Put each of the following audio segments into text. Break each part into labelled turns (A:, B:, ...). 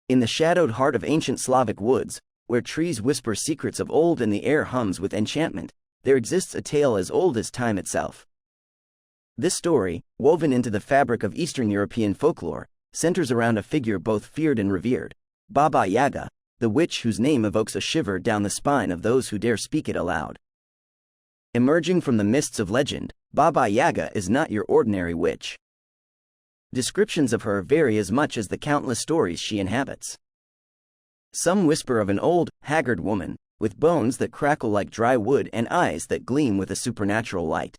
A: In the shadowed heart of ancient Slavic woods, where trees whisper secrets of old and the air hums with enchantment, there exists a tale as old as time itself. This story, woven into the fabric of Eastern European folklore, centers around a figure both feared and revered, Baba Yaga, the witch whose name evokes a shiver down the spine of those who dare speak it aloud. Emerging from the mists of legend, Baba Yaga is not your ordinary witch. Descriptions of her vary as much as the countless stories she inhabits. Some whisper of an old, haggard woman, with bones that crackle like dry wood and eyes that gleam with a supernatural light.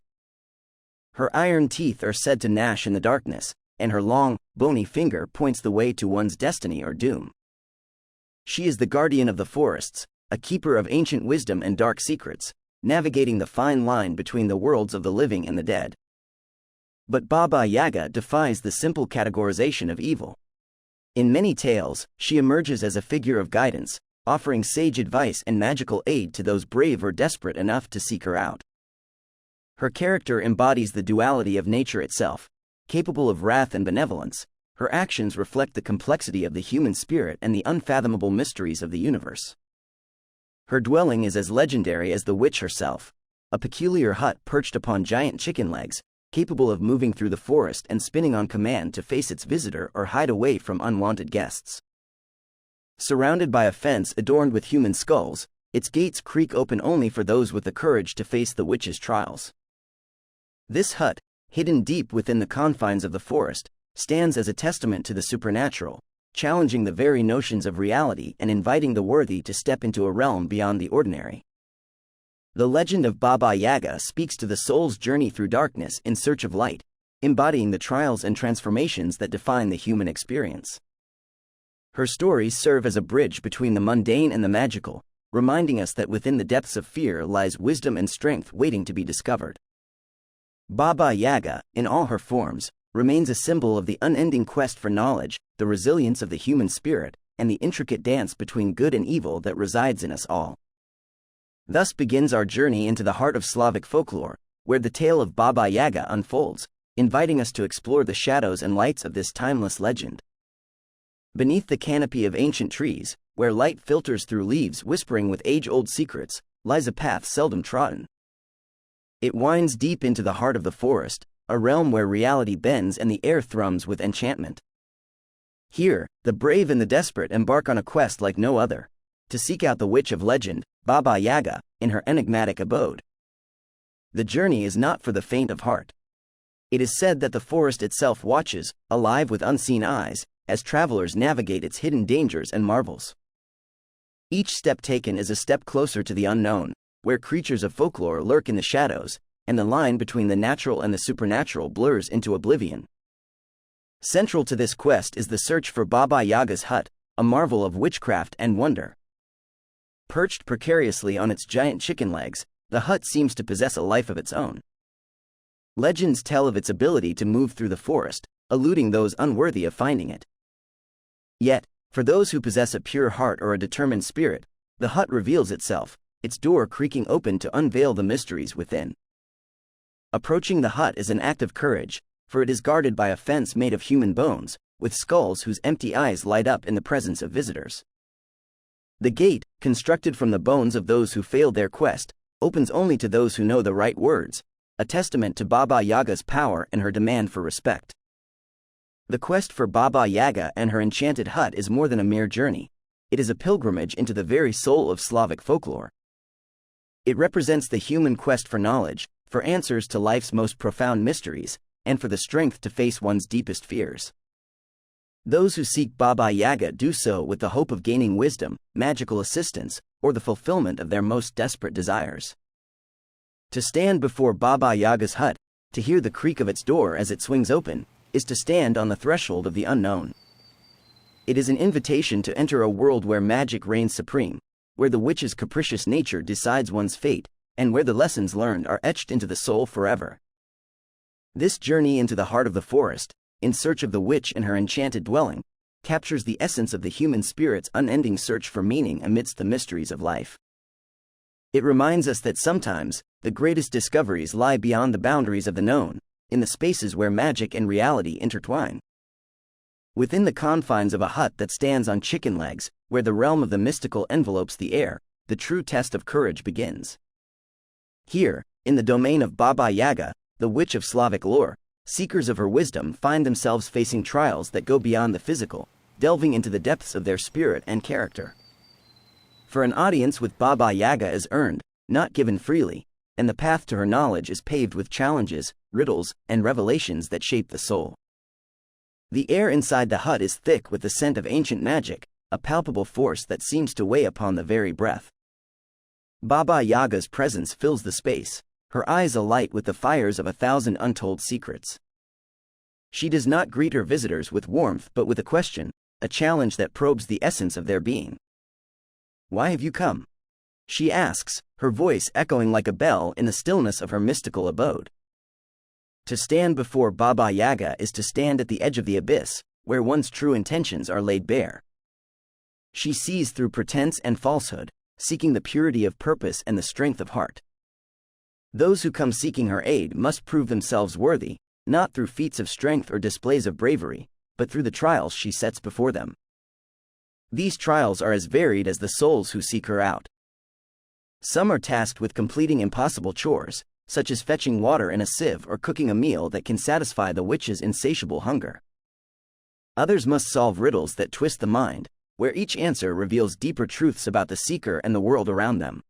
A: Her iron teeth are said to gnash in the darkness, and her long, bony finger points the way to one's destiny or doom. She is the guardian of the forests, a keeper of ancient wisdom and dark secrets, navigating the fine line between the worlds of the living and the dead. But Baba Yaga defies the simple categorization of evil. In many tales, she emerges as a figure of guidance, offering sage advice and magical aid to those brave or desperate enough to seek her out. Her character embodies the duality of nature itself, capable of wrath and benevolence. Her actions reflect the complexity of the human spirit and the unfathomable mysteries of the universe. Her dwelling is as legendary as the witch herself, a peculiar hut perched upon giant chicken legs, capable of moving through the forest and spinning on command to face its visitor or hide away from unwanted guests. Surrounded by a fence adorned with human skulls, its gates creak open only for those with the courage to face the witch's trials. This hut, hidden deep within the confines of the forest, stands as a testament to the supernatural, challenging the very notions of reality and inviting the worthy to step into a realm beyond the ordinary. The legend of Baba Yaga speaks to the soul's journey through darkness in search of light, embodying the trials and transformations that define the human experience. Her stories serve as a bridge between the mundane and the magical, reminding us that within the depths of fear lies wisdom and strength waiting to be discovered. Baba Yaga, in all her forms, remains a symbol of the unending quest for knowledge, the resilience of the human spirit, and the intricate dance between good and evil that resides in us all. Thus begins our journey into the heart of Slavic folklore, where the tale of Baba Yaga unfolds, inviting us to explore the shadows and lights of this timeless legend. Beneath the canopy of ancient trees, where light filters through leaves whispering with age-old secrets, lies a path seldom trodden. It winds deep into the heart of the forest, a realm where reality bends and the air thrums with enchantment. Here, the brave and the desperate embark on a quest like no other, to seek out the witch of legend, Baba Yaga, in her enigmatic abode. The journey is not for the faint of heart. It is said that the forest itself watches, alive with unseen eyes, as travelers navigate its hidden dangers and marvels. Each step taken is a step closer to the unknown, where creatures of folklore lurk in the shadows, and the line between the natural and the supernatural blurs into oblivion. Central to this quest is the search for Baba Yaga's hut, a marvel of witchcraft and wonder. Perched precariously on its giant chicken legs, the hut seems to possess a life of its own. Legends tell of its ability to move through the forest, eluding those unworthy of finding it. Yet, for those who possess a pure heart or a determined spirit, the hut reveals itself, its door creaking open to unveil the mysteries within. Approaching the hut is an act of courage, for it is guarded by a fence made of human bones, with skulls whose empty eyes light up in the presence of visitors. The gate, constructed from the bones of those who failed their quest, opens only to those who know the right words, a testament to Baba Yaga's power and her demand for respect. The quest for Baba Yaga and her enchanted hut is more than a mere journey. It is a pilgrimage into the very soul of Slavic folklore. It represents the human quest for knowledge, for answers to life's most profound mysteries, and for the strength to face one's deepest fears. Those who seek Baba Yaga do so with the hope of gaining wisdom, magical assistance, or the fulfillment of their most desperate desires. To stand before Baba Yaga's hut, to hear the creak of its door as it swings open, is to stand on the threshold of the unknown. It is an invitation to enter a world where magic reigns supreme, where the witch's capricious nature decides one's fate, and where the lessons learned are etched into the soul forever. This journey into the heart of the forest, in search of the witch and her enchanted dwelling, captures the essence of the human spirit's unending search for meaning amidst the mysteries of life. It reminds us that sometimes, the greatest discoveries lie beyond the boundaries of the known, in the spaces where magic and reality intertwine. Within the confines of a hut that stands on chicken legs, where the realm of the mystical envelopes the air, the true test of courage begins. Here, in the domain of Baba Yaga, the witch of Slavic lore, seekers of her wisdom find themselves facing trials that go beyond the physical, delving into the depths of their spirit and character. For an audience with Baba Yaga is earned, not given freely, and the path to her knowledge is paved with challenges, riddles, and revelations that shape the soul. The air inside the hut is thick with the scent of ancient magic, a palpable force that seems to weigh upon the very breath. Baba Yaga's presence fills the space, her eyes alight with the fires of 1,000 untold secrets. She does not greet her visitors with warmth but with a question, a challenge that probes the essence of their being. "Why have you come?" she asks, her voice echoing like a bell in the stillness of her mystical abode. To stand before Baba Yaga is to stand at the edge of the abyss, where one's true intentions are laid bare. She sees through pretense and falsehood, seeking the purity of purpose and the strength of heart. Those who come seeking her aid must prove themselves worthy, not through feats of strength or displays of bravery, but through the trials she sets before them. These trials are as varied as the souls who seek her out. Some are tasked with completing impossible chores, such as fetching water in a sieve or cooking a meal that can satisfy the witch's insatiable hunger. Others must solve riddles that twist the mind, where each answer reveals deeper truths about the seeker and the world around them.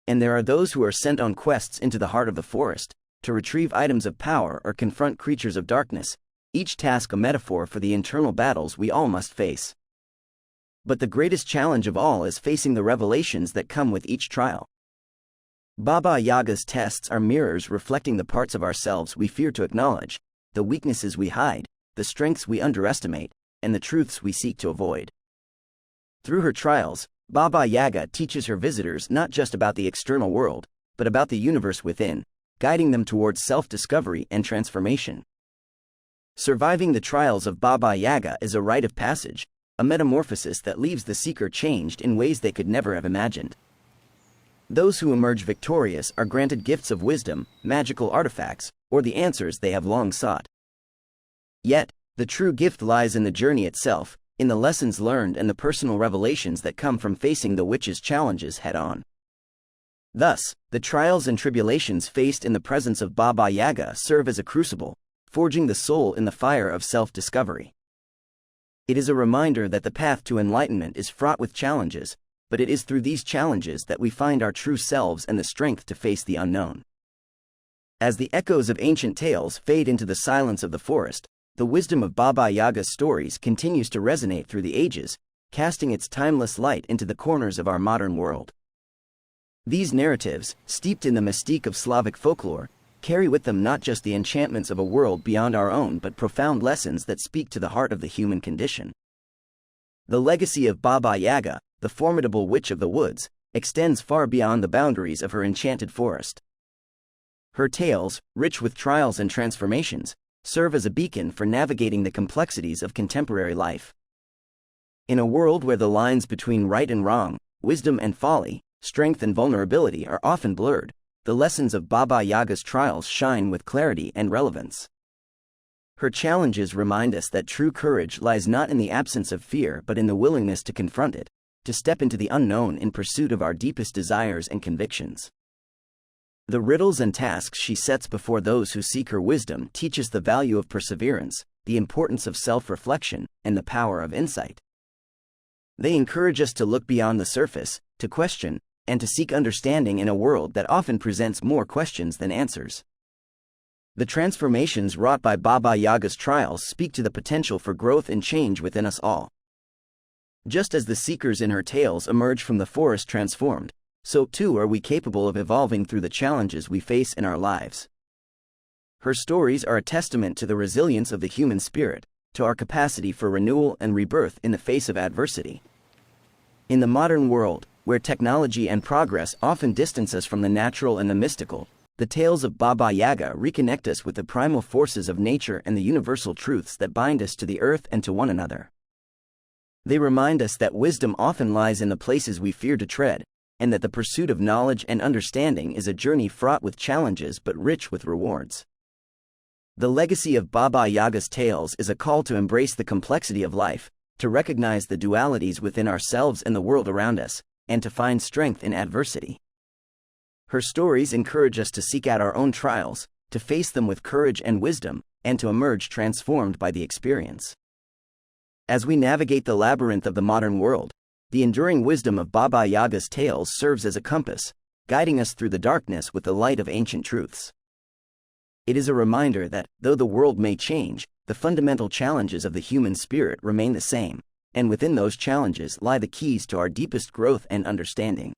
A: And there are those who are sent on quests into the heart of the forest, to retrieve items of power or confront creatures of darkness, each task a metaphor for the internal battles we all must face. But the greatest challenge of all is facing the revelations that come with each trial. Baba Yaga's tests are mirrors reflecting the parts of ourselves we fear to acknowledge, the weaknesses we hide, the strengths we underestimate, and the truths we seek to avoid. Through her trials, Baba Yaga teaches her visitors not just about the external world, but about the universe within, guiding them towards self-discovery and transformation. Surviving the trials of Baba Yaga is a rite of passage, a metamorphosis that leaves the seeker changed in ways they could never have imagined. Those who emerge victorious are granted gifts of wisdom, magical artifacts, or the answers they have long sought. Yet, the true gift lies in the journey itself, in the lessons learned and the personal revelations that come from facing the witch's challenges head-on. Thus, the trials and tribulations faced in the presence of Baba Yaga serve as a crucible, forging the soul in the fire of self-discovery. It is a reminder that the path to enlightenment is fraught with challenges, but it is through these challenges that we find our true selves and the strength to face the unknown. As the echoes of ancient tales fade into the silence of the forest, the wisdom of Baba Yaga's stories continues to resonate through the ages, casting its timeless light into the corners of our modern world. These narratives, steeped in the mystique of Slavic folklore, carry with them not just the enchantments of a world beyond our own but profound lessons that speak to the heart of the human condition. The legacy of Baba Yaga, the formidable witch of the woods, extends far beyond the boundaries of her enchanted forest. Her tales, rich with trials and transformations, serve as a beacon for navigating the complexities of contemporary life. In a world where the lines between right and wrong, wisdom and folly, strength and vulnerability are often blurred, the lessons of Baba Yaga's trials shine with clarity and relevance. Her challenges remind us that true courage lies not in the absence of fear but in the willingness to confront it, to step into the unknown in pursuit of our deepest desires and convictions. The riddles and tasks she sets before those who seek her wisdom teach us the value of perseverance, the importance of self-reflection, and the power of insight. They encourage us to look beyond the surface, to question, and to seek understanding in a world that often presents more questions than answers. The transformations wrought by Baba Yaga's trials speak to the potential for growth and change within us all. Just as the seekers in her tales emerge from the forest transformed, so too are we capable of evolving through the challenges we face in our lives. Her stories are a testament to the resilience of the human spirit, to our capacity for renewal and rebirth in the face of adversity. In the modern world, where technology and progress often distance us from the natural and the mystical, the tales of Baba Yaga reconnect us with the primal forces of nature and the universal truths that bind us to the earth and to one another. They remind us that wisdom often lies in the places we fear to tread, and that the pursuit of knowledge and understanding is a journey fraught with challenges but rich with rewards. The legacy of Baba Yaga's tales is a call to embrace the complexity of life, to recognize the dualities within ourselves and the world around us, and to find strength in adversity. Her stories encourage us to seek out our own trials, to face them with courage and wisdom, and to emerge transformed by the experience. As we navigate the labyrinth of the modern world, the enduring wisdom of Baba Yaga's tales serves as a compass, guiding us through the darkness with the light of ancient truths. It is a reminder that, though the world may change, the fundamental challenges of the human spirit remain the same, and within those challenges lie the keys to our deepest growth and understanding.